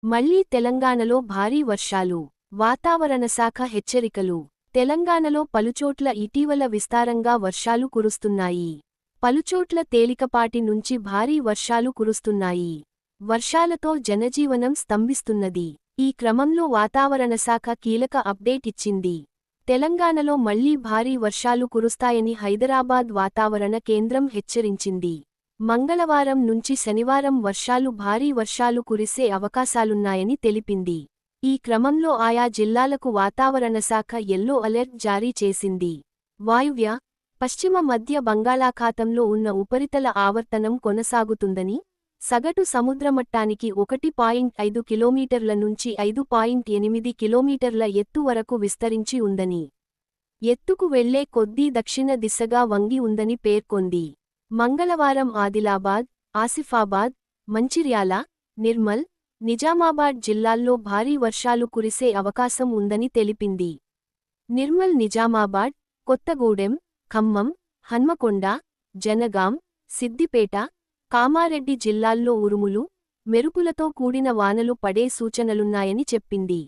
మళ్లీ తెలంగాణలో భారీ వర్షాలు. వాతావరణ శాఖ హెచ్చరికలు. తెలంగాణలో పలుచోట్ల ఇటీవల విస్తారంగా వర్షాలు కురుస్తున్నాయి. పలుచోట్ల తేలికపాటి నుంచి భారీ వర్షాలు కురుస్తున్నాయి. వర్షాలతో జనజీవనం స్తంభిస్తున్నది. ఈ క్రమంలో వాతావరణ శాఖ కీలక అప్డేట్ ఇచ్చింది. తెలంగాణలో మళ్లీ భారీ వర్షాలు కురుస్తాయని హైదరాబాద్ వాతావరణ కేంద్రం హెచ్చరించింది. మంగళవారం నుంచి శనివారం భారీ వర్షాలు కురిసే అవకాశాలున్నాయని తెలిపింది. ఈ క్రమంలో ఆయా జిల్లాలకు వాతావరణ శాఖ యెల్లో అలర్ట్ జారీ చేసింది. వాయువ్య, పశ్చిమ మధ్య బంగాళాఖాతంలో ఉన్న ఉపరితల ఆవర్తనం కొనసాగుతుందని, సగటు సముద్రమట్టానికి 1.5 కిలోమీటర్ల నుంచి 5.8 కిలోమీటర్ల ఎత్తు వరకు విస్తరించి ఉందని, ఎత్తుకు వెళ్లే కొద్దీ దక్షిణ దిశగా వంగి ఉందని పేర్కొంది. మంగళవారం ఆదిలాబాద్, ఆసిఫాబాద్, మంచిర్యాల, నిర్మల్, నిజామాబాద్ జిల్లాల్లో భారీ వర్షాలు కురిసే అవకాశం ఉందని తెలిపింది. నిర్మల్, నిజామాబాద్, కొత్తగూడెం, ఖమ్మం, హన్మకొండ, జనగాం, సిద్దిపేట, కామారెడ్డి జిల్లాల్లో ఉరుములు, మెరుపులతో కూడిన వానలు పడే సూచనలున్నాయని చెప్పింది.